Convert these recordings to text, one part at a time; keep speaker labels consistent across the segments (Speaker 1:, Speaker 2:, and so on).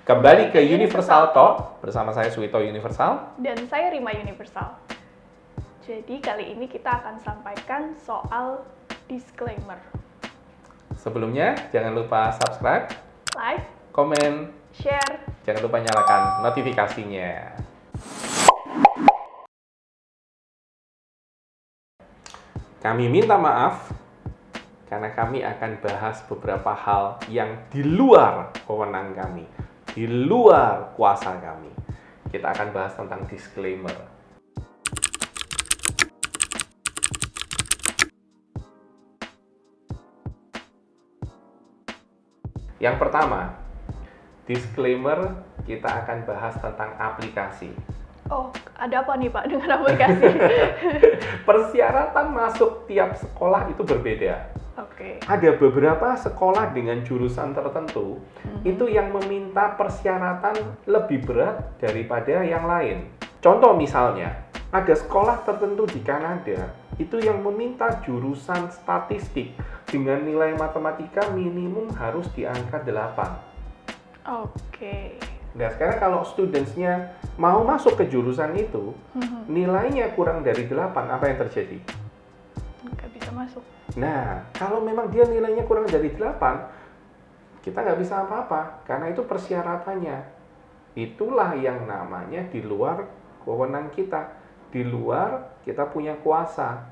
Speaker 1: Kembali ke Universal Talk bersama saya Suwito Universal.
Speaker 2: Dan saya Rima Universal. Jadi kali ini kita akan sampaikan soal disclaimer.
Speaker 1: Sebelumnya jangan lupa subscribe,
Speaker 2: Like,
Speaker 1: komen,
Speaker 2: share,
Speaker 1: jangan lupa nyalakan notifikasinya. Kami minta maaf karena kami akan bahas beberapa hal yang di luar wewenang kami, di luar kuasa kami. Kita akan bahas tentang disclaimer. Yang pertama, disclaimer, kita akan bahas tentang aplikasi.
Speaker 2: Oh, ada apa nih Pak dengan aplikasi?
Speaker 1: Persyaratan masuk tiap sekolah itu berbeda.
Speaker 2: Oke.
Speaker 1: Ada beberapa sekolah dengan jurusan tertentu itu yang meminta persyaratan lebih berat daripada yang lain. Contoh misalnya, ada sekolah tertentu di Kanada itu yang meminta jurusan statistik dengan nilai matematika minimum harus di angka 8.
Speaker 2: Oke.
Speaker 1: Nah, sekarang kalau students-nya mau masuk ke jurusan itu, nilainya kurang dari 8, apa yang terjadi?
Speaker 2: Nggak bisa masuk.
Speaker 1: Nah, kalau memang dia nilainya kurang dari 8, kita nggak bisa apa-apa, karena itu persyaratannya. Itulah yang namanya di luar wewenang kita. Di luar kita punya kuasa.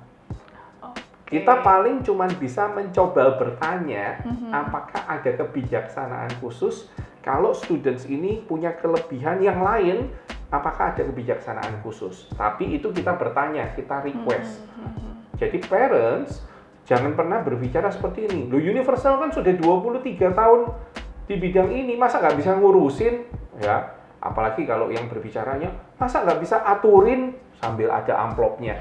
Speaker 1: Kita paling cuma bisa mencoba bertanya, apakah ada kebijaksanaan khusus kalau students ini punya kelebihan yang lain, apakah ada kebijaksanaan khusus. Tapi itu kita bertanya, kita request. Jadi parents, jangan pernah berbicara seperti ini. Loh, Universal kan sudah 23 tahun di bidang ini, masa nggak bisa ngurusin? Ya, apalagi kalau yang berbicaranya, masa nggak bisa aturin sambil ada amplopnya?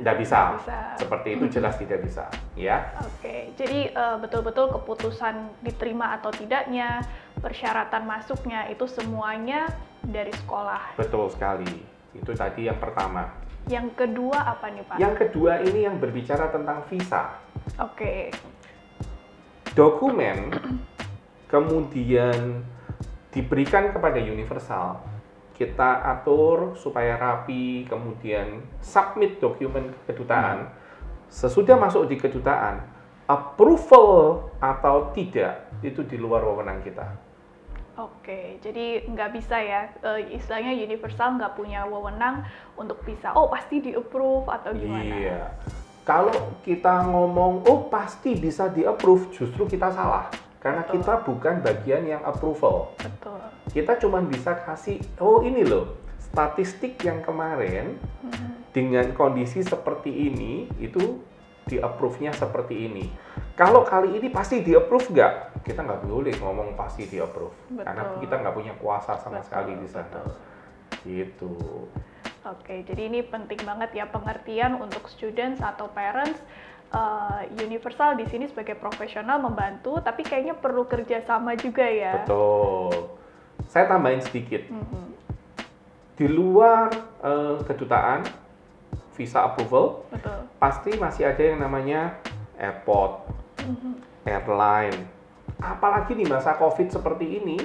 Speaker 1: Nggak bisa. Seperti itu jelas tidak bisa. Ya.
Speaker 2: Oke, jadi betul-betul keputusan diterima atau tidaknya, persyaratan masuknya itu semuanya dari sekolah.
Speaker 1: Betul sekali. Itu tadi yang pertama.
Speaker 2: Yang kedua apa nih Pak?
Speaker 1: Yang kedua ini yang berbicara tentang visa.
Speaker 2: Oke.
Speaker 1: Dokumen kemudian diberikan kepada Universal. Kita atur supaya rapi, kemudian submit dokumen ke kedutaan. Sesudah masuk di kedutaan, approval atau tidak, itu di luar wewenang kita.
Speaker 2: Oke, jadi nggak bisa ya, istilahnya Universal nggak punya wewenang untuk bisa, oh pasti di-approve atau gimana?
Speaker 1: Iya. Kalau kita ngomong, oh pasti bisa di-approve, justru kita salah. Karena kita bukan bagian yang approval.
Speaker 2: Betul.
Speaker 1: Kita cuma bisa kasih, oh ini loh, statistik yang kemarin dengan kondisi seperti ini, itu di-approve-nya seperti ini. Kalau kali ini pasti di-approve nggak? Kita nggak boleh ngomong pasti di-approve. Karena kita nggak punya kuasa sama sekali di sana. Gitu.
Speaker 2: Oke, jadi ini penting banget ya pengertian untuk students atau parents. Universal di sini sebagai profesional membantu, tapi kayaknya perlu kerjasama juga ya.
Speaker 1: Betul. Saya tambahin sedikit. Di luar kedutaan, visa approval, pasti masih ada yang namanya airport, airline. Apalagi di masa COVID seperti ini,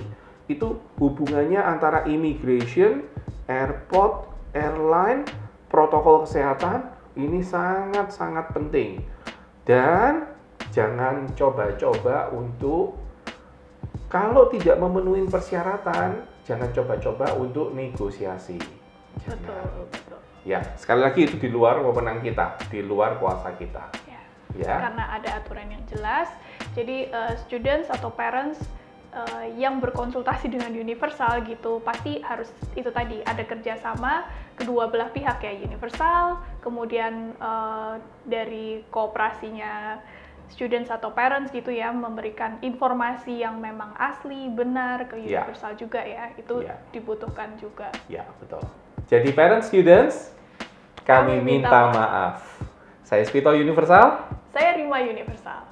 Speaker 1: itu hubungannya antara immigration, airport, airline, protokol kesehatan, ini sangat-sangat penting. Dan jangan coba-coba untuk, kalau tidak memenuhi persyaratan, jangan coba-coba untuk negosiasi.
Speaker 2: Betul.
Speaker 1: Ya, sekali lagi itu di luar wewenang kita, di luar kuasa kita. Ya.
Speaker 2: Karena ada aturan yang jelas, jadi students atau parents yang berkonsultasi dengan Universal gitu, pasti harus itu tadi, ada kerjasama kedua belah pihak ya, Universal, kemudian dari kooperasinya students atau parents gitu ya, memberikan informasi yang memang asli, benar ke Universal juga ya, itu dibutuhkan juga.
Speaker 1: Ya, betul. Jadi parents, students, kami minta maaf. Saya Suwito Universal.
Speaker 2: Saya Rima Universal.